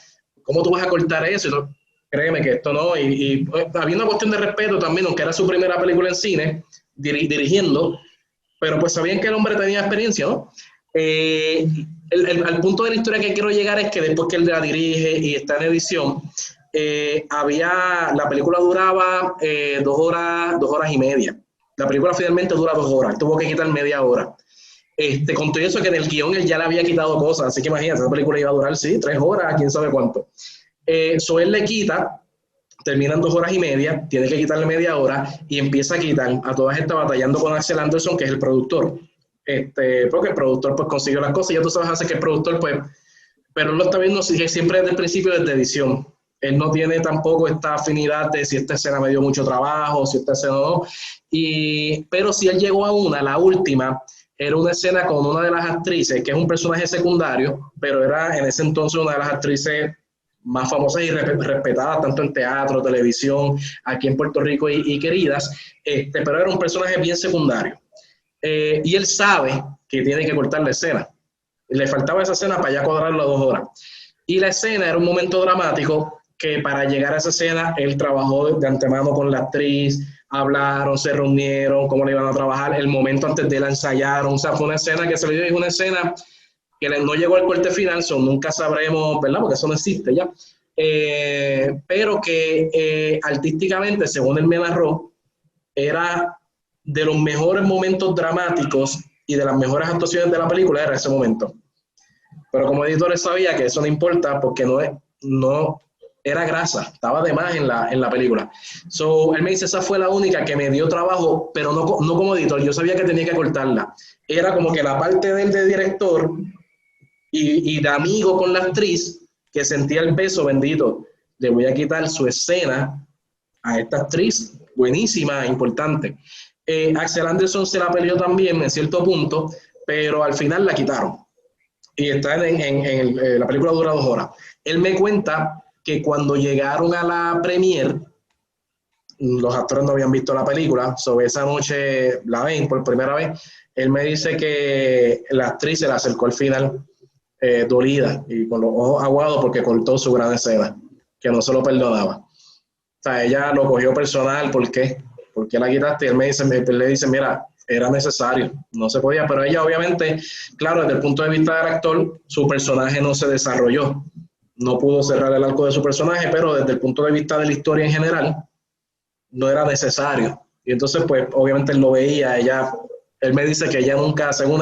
¿cómo tú vas a cortar eso? Entonces, créeme que esto no, y había una cuestión de respeto también, aunque era su primera película en cine, dirigiendo, pero pues sabían que el hombre tenía experiencia, ¿no? Al punto de la historia que quiero llegar es que después que él la dirige y está en edición, la película duraba 2 horas, 2 horas y media. La película finalmente dura 2 horas, tuvo que quitar media hora. Con todo eso que en el guión él ya le había quitado cosas, así que imagínate, esa película iba a durar, sí, 3 horas, quién sabe cuánto. Él le quita, terminan 2 horas y media, tiene que quitarle media hora y empieza a quitar a todas estas batallando con Axel Anderson, que es el productor. Porque el productor pues consiguió las cosas, ya tú sabes, hace que el productor pues, pero él lo está viendo siempre desde el principio, desde edición. Él no tiene tampoco esta afinidad de si esta escena me dio mucho trabajo, si esta escena no. Pero si él llegó a la última, era una escena con una de las actrices, que es un personaje secundario, pero era en ese entonces una de las actrices más famosas y respetadas, tanto en teatro, televisión, aquí en Puerto Rico y queridas, pero era un personaje bien secundario. Y él sabe que tiene que cortar la escena. Le faltaba esa escena para ya cuadrarlo a 2 horas. Y la escena era un momento dramático que para llegar a esa escena él trabajó de antemano con la actriz, hablaron, se reunieron, cómo le iban a trabajar, el momento antes de la ensayaron, o sea, fue una escena que se le dio, es una escena que no llegó al corte final, nunca sabremos, ¿verdad? Porque eso no existe ya. Pero que artísticamente, según él me narró, era de los mejores momentos dramáticos y de las mejores actuaciones de la película, era ese momento. Pero como editor sabía que eso no importa porque no era grasa, estaba de más en la película. So, él me dice, esa fue la única que me dio trabajo, pero no como editor, yo sabía que tenía que cortarla. Era como que la parte del de director y de amigo con la actriz, que sentía el peso, bendito, le voy a quitar su escena a esta actriz, buenísima, importante. Axel Anderson se la peleó también en cierto punto, pero al final la quitaron. Y está la película dura 2 horas. Él me cuenta que cuando llegaron a la premiere, los actores no habían visto la película, sobre esa noche la ven por primera vez. Él me dice que la actriz se la acercó al final dolida y con los ojos aguados porque cortó su gran escena, que no se lo perdonaba. O sea, ella lo cogió personal, ¿por qué? ¿Por qué la quitaste? Y él le dice, mira, era necesario, no se podía, pero ella obviamente, claro, desde el punto de vista del actor, su personaje no se desarrolló, no pudo cerrar el arco de su personaje, pero desde el punto de vista de la historia en general, no era necesario. Y entonces, pues, obviamente él lo veía, él me dice que ella nunca, según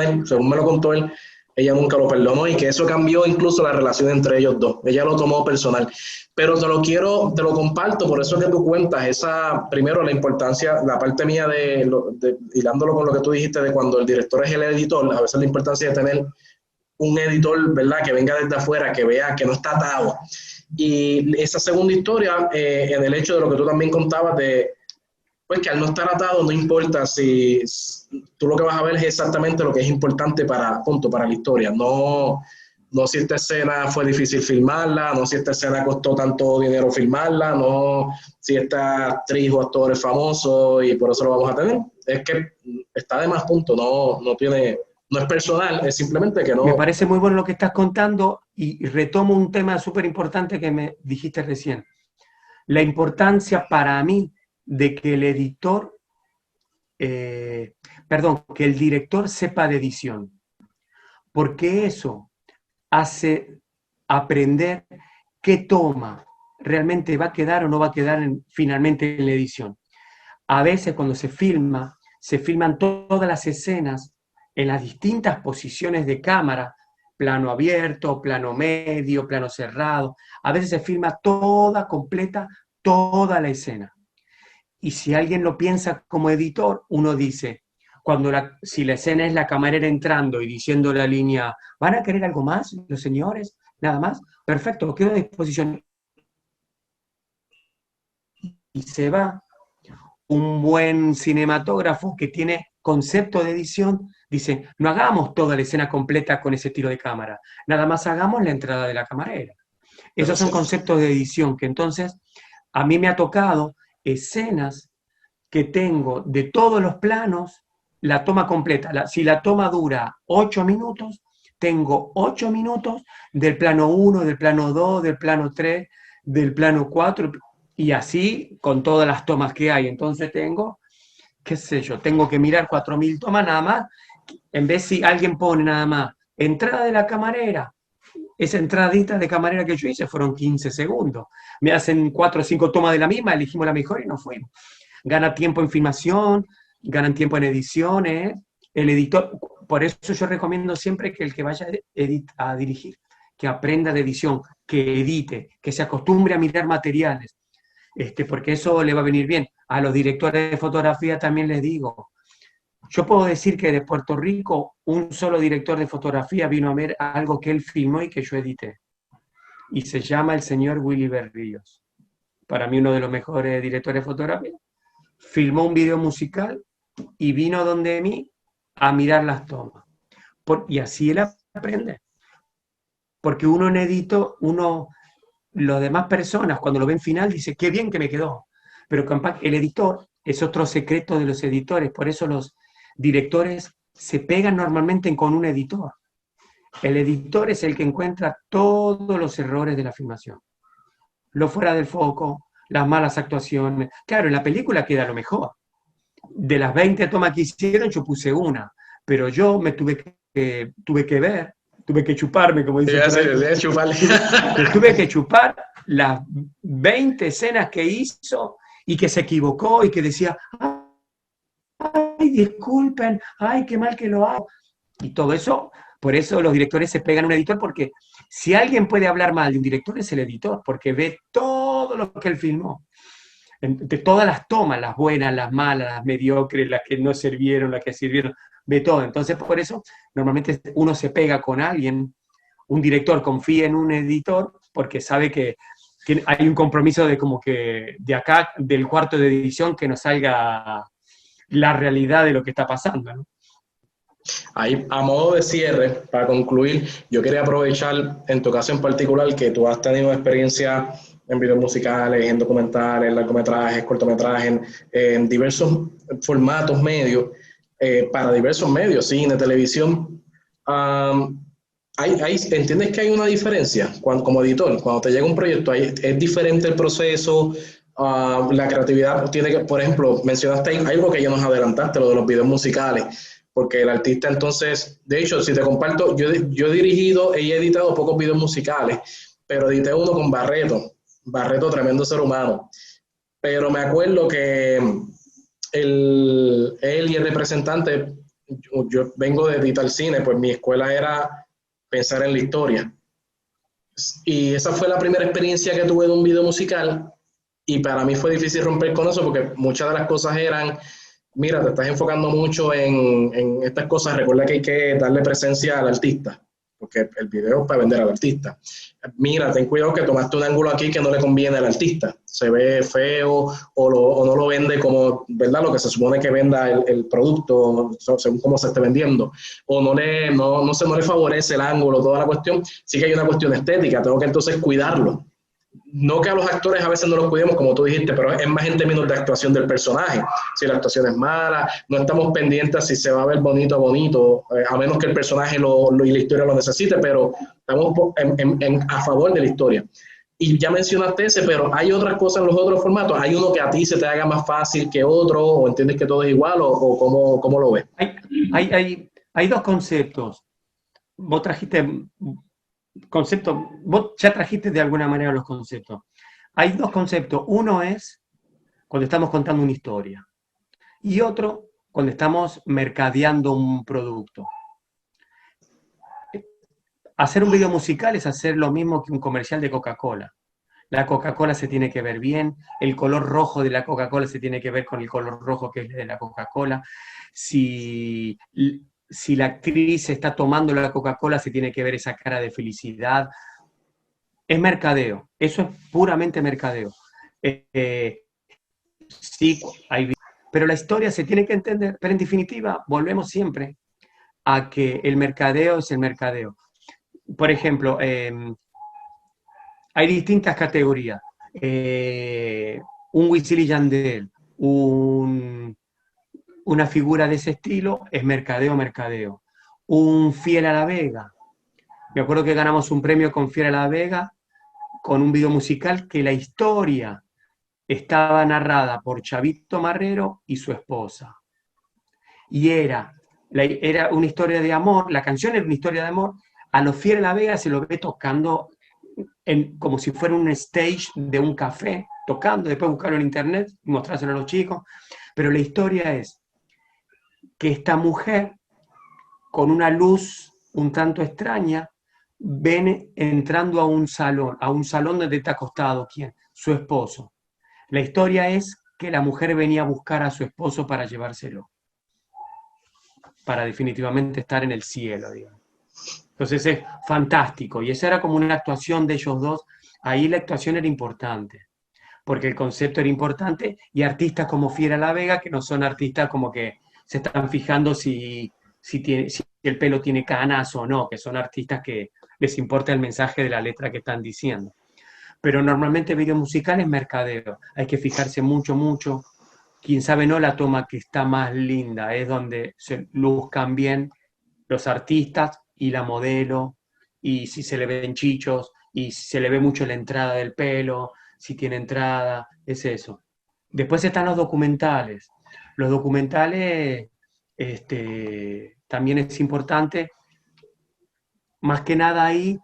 me lo contó él, ella nunca lo perdonó y que eso cambió incluso la relación entre ellos dos. Ella lo tomó personal. Pero te lo comparto, por eso que tú cuentas, primero la importancia, la parte mía hilándolo con lo que tú dijiste de cuando el director es el editor, a veces la importancia de tener un editor, ¿verdad?, que venga desde afuera, que vea que no está atado. Y esa segunda historia, en el hecho de lo que tú también contabas pues que al no estar atado no importa si tú lo que vas a ver es exactamente lo que es importante para la historia, no si esta escena fue difícil filmarla, no si esta escena costó tanto dinero filmarla, no si esta actriz o actor es famoso y por eso lo vamos a tener. Es que está de más, punto, no es personal, es simplemente que no. Me parece muy bueno lo que estás contando y retomo un tema súper importante que me dijiste recién. La importancia para mí de que el editor, que el director sepa de edición, porque eso hace aprender qué toma realmente va a quedar o no va a quedar finalmente en la edición. A veces cuando se filman todas las escenas en las distintas posiciones de cámara, plano abierto, plano medio, plano cerrado, a veces se filma toda completa, toda la escena. Y si alguien lo piensa como editor, uno dice, si la escena es la camarera entrando y diciendo la línea, ¿van a querer algo más los señores? ¿Nada más? Perfecto, quedo a disposición. Y se va. Un buen cinematógrafo que tiene concepto de edición dice, no hagamos toda la escena completa con ese tiro de cámara, nada más hagamos la entrada de la camarera. Esos son conceptos de edición que entonces a mí me ha tocado escenas que tengo de todos los planos, la toma completa. Si la toma dura 8 minutos, tengo 8 minutos del plano 1, del plano 2, del plano 3, del plano 4, y así con todas las tomas que hay. Entonces tengo, qué sé yo, tengo que mirar 4.000 tomas nada más, en vez si alguien pone nada más, entrada de la camarera, esa entradita de camarera que yo hice fueron 15 segundos. Me hacen 4 o 5 tomas de la misma, elegimos la mejor y nos fuimos. Gana tiempo en filmación, ganan tiempo en ediciones. El editor, por eso yo recomiendo siempre que el que vaya a dirigir, que aprenda de edición, que edite, que se acostumbre a mirar materiales, porque eso le va a venir bien. A los directores de fotografía también les digo, yo puedo decir que de Puerto Rico un solo director de fotografía vino a ver algo que él filmó y que yo edité. Y se llama el señor Willy Berríos. Para mí uno de los mejores directores de fotografía. Filmó un video musical y vino donde mí a mirar las tomas. Y así él aprende. Porque uno en edito, las demás personas cuando lo ven final dice, qué bien que me quedó. Pero el editor es otro secreto de los editores. Por eso los directores se pegan normalmente con un editor. El editor es el que encuentra todos los errores de la filmación. Lo fuera del foco, las malas actuaciones. Claro, en la película queda lo mejor. De las 20 tomas que hicieron, yo puse una, pero yo me tuve que ver, tuve que chuparme, como dicen por ahí. Me tuve que chupar las 20 escenas que hizo y que se equivocó y que decía, ay, disculpen, ay, qué mal que lo hago. Y todo eso, por eso los directores se pegan a un editor, porque si alguien puede hablar mal de un director es el editor, porque ve todo lo que él filmó. De todas las tomas, las buenas, las malas, las mediocres, las que no sirvieron, las que sirvieron, ve todo. Entonces, por eso, normalmente uno se pega con alguien, un director confía en un editor, porque sabe que hay un compromiso de como que de acá, del cuarto de edición, que nos salga la realidad de lo que está pasando, ¿no? Ahí, a modo de cierre, para concluir, yo quería aprovechar en tu caso en particular que tú has tenido experiencia en videos musicales, en documentales, largometrajes, cortometrajes, en diversos formatos medios, para diversos medios, cine, televisión. ¿Entiendes que hay una diferencia como editor? Cuando te llega un proyecto, es diferente el proceso, la creatividad tiene que, por ejemplo, mencionaste algo que ya nos adelantaste, lo de los videos musicales. Porque el artista entonces, de hecho, si te comparto, yo he dirigido y he editado pocos videos musicales, pero edité uno con Barreto, tremendo ser humano. Pero me acuerdo que él y el representante, yo vengo de editar cine, pues mi escuela era pensar en la historia. Y esa fue la primera experiencia que tuve de un video musical, y para mí fue difícil romper con eso, porque muchas de las cosas eran... Mira, te estás enfocando mucho en estas cosas. Recuerda que hay que darle presencia al artista, porque el video es para vender al artista. Mira, ten cuidado que tomaste un ángulo aquí que no le conviene al artista. Se ve feo o no lo vende como, ¿verdad? Lo que se supone que venda el producto, según cómo se esté vendiendo. O no le favorece el ángulo, toda la cuestión. Sí que hay una cuestión estética, tengo que entonces cuidarlo. No que a los actores a veces no los cuidemos, como tú dijiste, pero es más en términos de actuación del personaje. Si la actuación es mala, no estamos pendientes si se va a ver bonito, a menos que el personaje y la historia lo necesite, pero estamos a favor de la historia. Y ya mencionaste ese, pero hay otras cosas en los otros formatos. ¿Hay uno que a ti se te haga más fácil que otro, o entiendes que todo es igual, o cómo lo ves? Hay dos conceptos. Vos trajiste... vos ya trajiste de alguna manera los conceptos. Hay dos conceptos. Uno es cuando estamos contando una historia y otro cuando estamos mercadeando un producto. Hacer un video musical es hacer lo mismo que un comercial de Coca-Cola. La Coca-Cola se tiene que ver bien, el color rojo de la Coca-Cola se tiene que ver con el color rojo que es de la Coca-Cola. Si la actriz está tomando la Coca-Cola, se tiene que ver esa cara de felicidad. Es mercadeo, eso es puramente mercadeo. Sí, pero la historia se tiene que entender, pero en definitiva volvemos siempre a que el mercadeo es el mercadeo. Por ejemplo, hay distintas categorías. Un Wisin y Yandel, una figura de ese estilo es mercadeo. Un Fiel a la Vega. Me acuerdo que ganamos un premio con Fiel a la Vega con un video musical que la historia estaba narrada por Chavito Marrero y su esposa. Y era una historia de amor, la canción era una historia de amor. A los Fiel a la Vega se lo ve tocando como si fuera un stage de un café, tocando, después buscarlo en internet y mostrárselo a los chicos. Pero la historia es que esta mujer, con una luz un tanto extraña, ven entrando a un salón donde está acostado, ¿quién? Su esposo. La historia es que la mujer venía a buscar a su esposo para llevárselo, para definitivamente estar en el cielo, digamos. Entonces es fantástico, y esa era como una actuación de ellos dos. Ahí la actuación era importante, porque el concepto era importante, y artistas como Fiel a la Vega, que no son artistas como que se están fijando si el pelo tiene canas o no, que son artistas que les importa el mensaje de la letra que están diciendo. Pero normalmente video musical es mercadeo, hay que fijarse mucho. Quién sabe, no la toma que está más linda, es donde se luzcan bien los artistas y la modelo, y si se le ven chichos, y si se le ve mucho la entrada del pelo, si tiene entrada, es eso. Después están los documentales. Los documentales también es importante, más que nada ahí,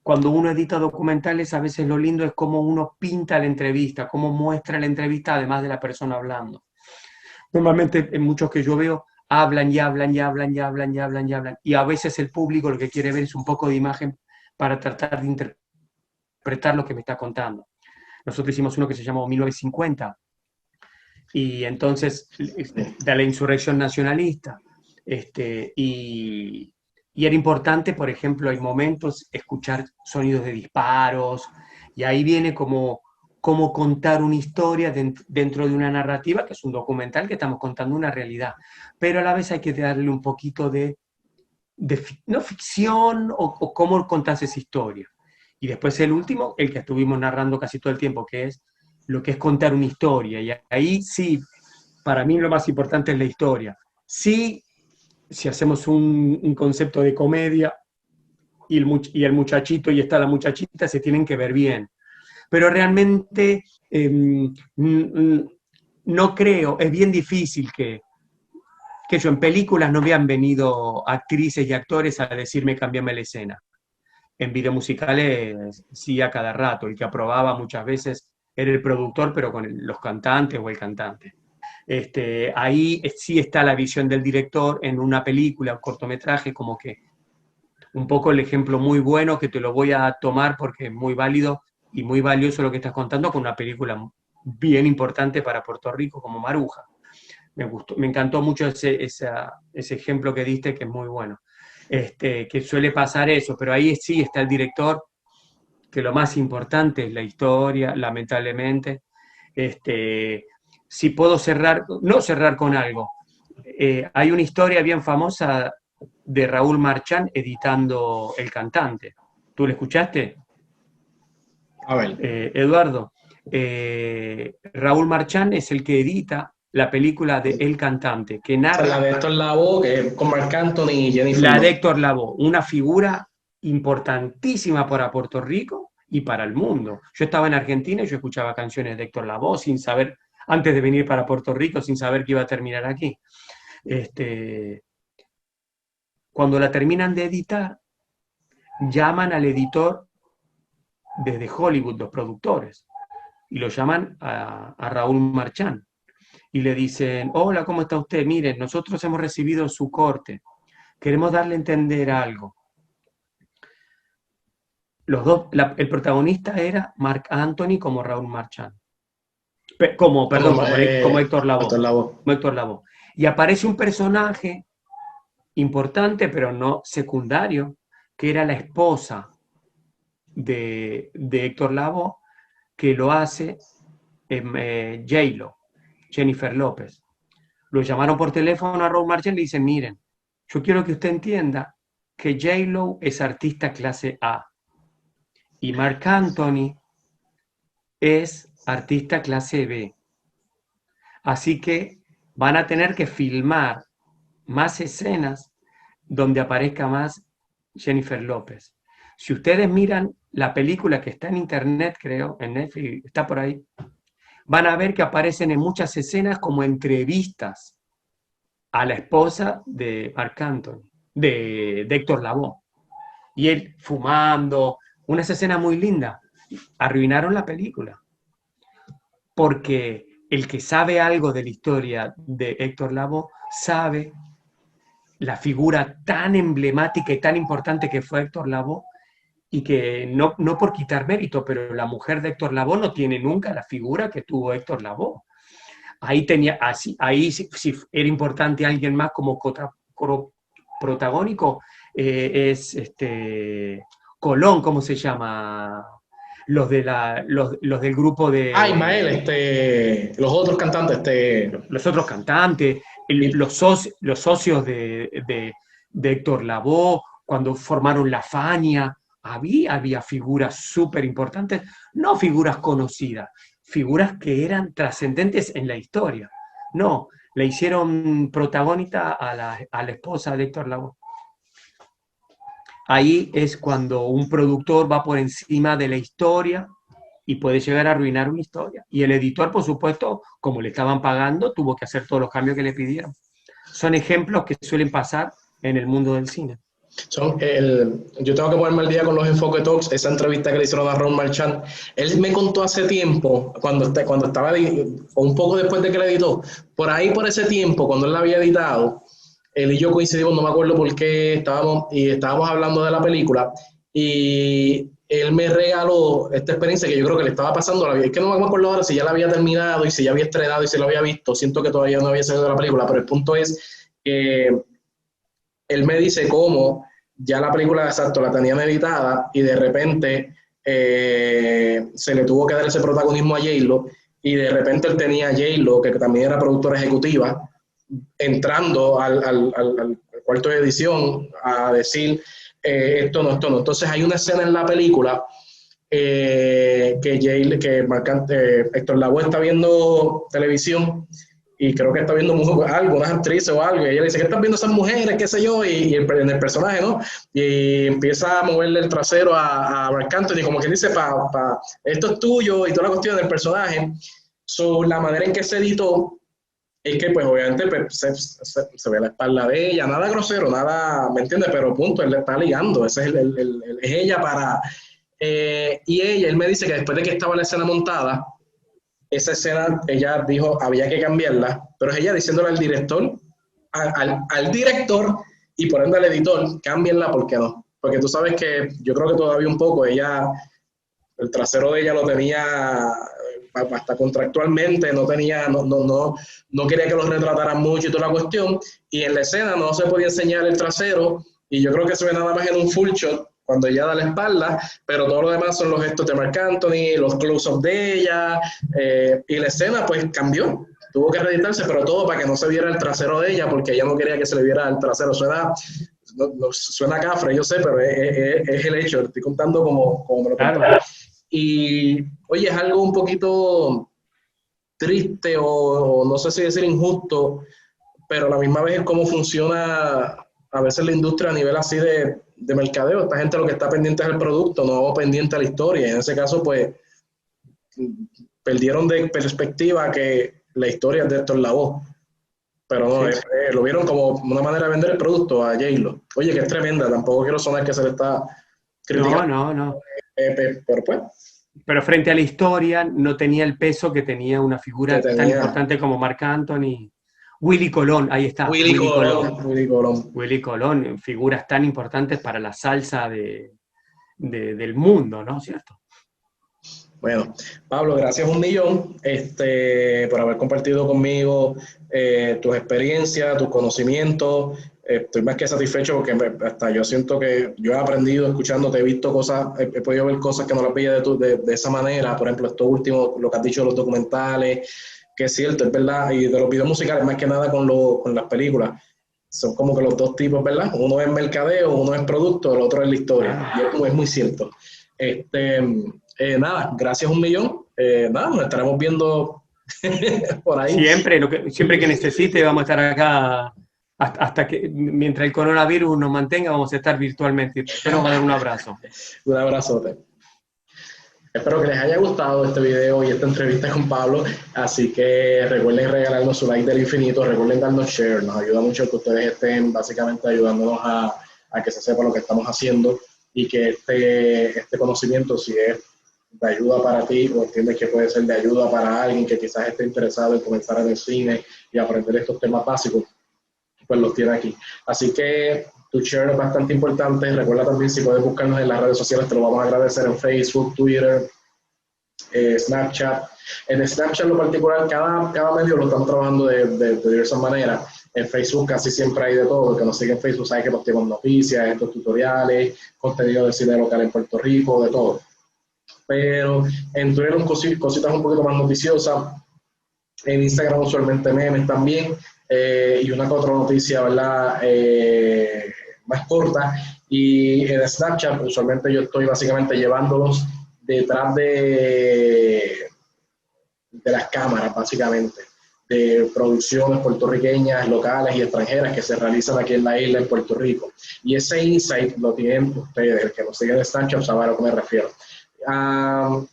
cuando uno edita documentales, a veces lo lindo es cómo uno pinta la entrevista, cómo muestra la entrevista, además de la persona hablando. Normalmente en muchos que yo veo hablan y hablan y hablan y hablan y hablan y hablan. Y a veces el público lo que quiere ver es un poco de imagen para tratar de interpretar lo que me está contando. Nosotros hicimos uno que se llamó 1950, y entonces de la insurrección nacionalista. Y era importante, por ejemplo, hay momentos escuchar sonidos de disparos, y ahí viene como cómo contar una historia dentro de una narrativa, que es un documental que estamos contando una realidad, pero a la vez hay que darle un poquito de no ficción, o cómo contás esa historia. Y después el último, el que estuvimos narrando casi todo el tiempo, que es lo que es contar una historia. Y ahí sí, para mí lo más importante es la historia. Sí, si hacemos un concepto de comedia y el muchachito y está la muchachita, se tienen que ver bien. Pero realmente no creo, es bien difícil que yo en películas no habían venido actrices y actores a decirme cambiame la escena. En videos musicales sí, a cada rato. El que aprobaba muchas veces era el productor, pero con los cantantes o el cantante. Ahí sí está la visión del director en una película, un cortometraje, como que un poco el ejemplo muy bueno que te lo voy a tomar porque es muy válido y muy valioso lo que estás contando, con una película bien importante para Puerto Rico como Maruja. Me gustó, me encantó mucho ese ejemplo que diste, que es muy bueno. Que suele pasar eso, pero ahí sí está el director, que lo más importante es la historia, lamentablemente. Si puedo cerrar, no cerrar con algo. Hay una historia bien famosa de Raúl Marchán editando El Cantante. ¿Tú la escuchaste? A ver. Eduardo, Raúl Marchán es el que edita la película de El Cantante, que Esa es la narra de Héctor Lavoe, que es con Marc Anthony y Jennifer la de Lopez. Héctor Lavoe, una figura importantísima para Puerto Rico y para el mundo. Yo estaba en Argentina y yo escuchaba canciones de Héctor Lavoe sin saber, antes de venir para Puerto Rico, sin saber que iba a terminar aquí. Cuando la terminan de editar, llaman al editor desde Hollywood, los productores, y lo llaman a Raúl Marchán y le dicen: hola, ¿cómo está usted? Miren, nosotros hemos recibido su corte, queremos darle a entender algo. Los dos, el protagonista era Marc Anthony como Raúl Marchán. Como Héctor Lavoe. Héctor Lavoe. Como Héctor Lavoe. Y aparece un personaje importante, pero no secundario, que era la esposa de Héctor Lavoe, que lo hace J-Lo, Jennifer López. Lo llamaron por teléfono a Raúl Marchán y le dicen: miren, yo quiero que usted entienda que J-Lo es artista clase A y Marc Anthony es artista clase B. Así que van a tener que filmar más escenas donde aparezca más Jennifer López. Si ustedes miran la película que está en internet, creo, en Netflix, está por ahí, van a ver que aparecen en muchas escenas como entrevistas a la esposa de Marc Anthony, de Héctor Lavoe. Y él fumando, unas escenas muy lindas. Arruinaron la película. Porque el que sabe algo de la historia de Héctor Lavoe sabe la figura tan emblemática y tan importante que fue Héctor Lavoe, y que no por quitar mérito, pero la mujer de Héctor Lavoe no tiene nunca la figura que tuvo Héctor Lavoe. Ahí sí era importante alguien más como protagónico, es Colón, ¿cómo se llama? Los del grupo de Ismael, los otros cantantes, los otros cantantes, los socios de Héctor Lavoe, cuando formaron la Fania, había figuras súper importantes, no figuras conocidas, figuras que eran trascendentes en la historia. No, le hicieron protagonista a la esposa de Héctor Lavoe. ahí es cuando un productor va por encima de la historia y puede llegar a arruinar una historia. Y el editor, por supuesto, como le estaban pagando, tuvo que hacer todos los cambios que le pidieron. Son ejemplos que suelen pasar en el mundo del cine. Yo tengo que ponerme al día con los Enfoque Talks, esa entrevista que le hicieron a Ron Marchand. Él me contó hace tiempo, cuando estaba, o un poco después de que la editó, por ahí por ese tiempo, cuando él la había editado, él y yo coincidimos, no me acuerdo por qué, estábamos hablando de la película, y él me regaló esta experiencia que yo creo que le estaba pasando, es que no me acuerdo ahora si ya la había terminado y si ya había estrenado y si lo había visto, siento que todavía no había salido de la película, pero el punto es que él me dice cómo ya la película, exacto, la tenían editada y de repente se le tuvo que dar ese protagonismo a J-Lo y de repente él tenía a J-Lo, que también era productora ejecutiva, entrando al cuarto de edición a decir esto no, esto no. Entonces hay una escena en la película que Héctor Lavoe está viendo televisión y creo que está viendo algo, unas actrices o algo, y ella le dice, ¿qué están viendo esas mujeres? ¿Qué sé yo? Y en el personaje, ¿no? Y empieza a moverle el trasero a Marc Anthony, como que dice, esto es tuyo, y toda la cuestión del personaje. La manera en que se editó es que, pues, obviamente, pues, se ve la espalda de ella, nada grosero, nada, ¿me entiendes? Pero punto, él le está ligando, ese es es ella para... y él me dice que después de que estaba la escena montada, esa escena, ella dijo, había que cambiarla, pero es ella diciéndole al director, al director y por ende al editor, cámbienla, ¿por qué no? Porque tú sabes que yo creo que todavía un poco ella, el trasero de ella lo tenía hasta contractualmente, no quería que lo retrataran mucho y toda la cuestión, y en la escena no se podía enseñar el trasero, y yo creo que se ve nada más en un full shot, cuando ella da la espalda, pero todo lo demás son los gestos de Marc Anthony, los close-ups de ella, y la escena pues cambió, tuvo que reeditarse, pero todo para que no se viera el trasero de ella, porque ella no quería que se le viera el trasero. Suena cafre, yo sé, pero es el hecho, estoy contando como me lo contó. Claro. Y oye, es algo un poquito triste o no sé si decir injusto, pero a la misma vez es cómo funciona a veces la industria a nivel así de mercadeo. Esta gente lo que está pendiente es el producto, no pendiente a la historia. Y en ese caso, pues, perdieron de perspectiva que la historia es de Héctor Lavoe. Pero no, sí. Lo vieron como una manera de vender el producto a J-Lo. Oye, que es tremenda, tampoco quiero sonar que se le está criticando. No. Pero pues... Pero frente a la historia no tenía el peso que tenía una figura tan importante como Marc Anthony. Willy Colón, ahí está. Willy Colón. Willy Colón, figuras tan importantes para la salsa del mundo, ¿no? ¿Cierto? Bueno, Pablo, gracias un millón por haber compartido conmigo tus experiencias, tus conocimientos. Estoy más que satisfecho porque hasta yo siento que yo he aprendido escuchándote, he visto cosas, he podido ver cosas que no las veía de esa manera. Por ejemplo, esto último, lo que has dicho de los documentales, que es cierto, es verdad, y de los videos musicales, más que nada con las películas. Son como que los dos tipos, ¿verdad? Uno es mercadeo, uno es producto, el otro es la historia. Y es muy cierto. Nada, gracias un millón. Nada, nos estaremos viendo por ahí. Siempre que necesite, vamos a estar acá hasta que, mientras el coronavirus nos mantenga, vamos a estar virtualmente. Te vamos a dar un abrazo. Un abrazote. Espero que les haya gustado este video y esta entrevista con Pablo, así que recuerden regalarnos su like del infinito, recuerden darnos share, nos ayuda mucho que ustedes estén básicamente ayudándonos a que se sepa lo que estamos haciendo y que este conocimiento, si es de ayuda para ti o entiendes que puede ser de ayuda para alguien que quizás esté interesado en comenzar en el cine y aprender estos temas básicos, pues los tiene aquí. Así que tu share es bastante importante. Recuerda también, si puedes buscarnos en las redes sociales, te lo vamos a agradecer en Facebook, Twitter, Snapchat. En Snapchat en lo particular, cada medio lo están trabajando de diversas maneras. En Facebook casi siempre hay de todo. El que nos sigue en Facebook sabe que posteamos noticias, estos tutoriales, contenido de cine local en Puerto Rico, de todo. Pero en Twitter cositas un poquito más noticiosas. En Instagram usualmente memes también. Y una que otra noticia, ¿verdad? Más corta. Y en Snapchat usualmente yo estoy básicamente llevándolos detrás de las cámaras, básicamente. de producciones puertorriqueñas, locales y extranjeras que se realizan aquí en la isla, en Puerto Rico. Y ese insight lo tienen ustedes, el que nos siguen en Snapchat sabe a lo que me refiero.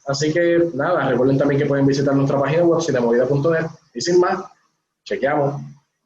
Así que nada, recuerden también que pueden visitar nuestra página web cinemovida.net y sin más, chequeamos.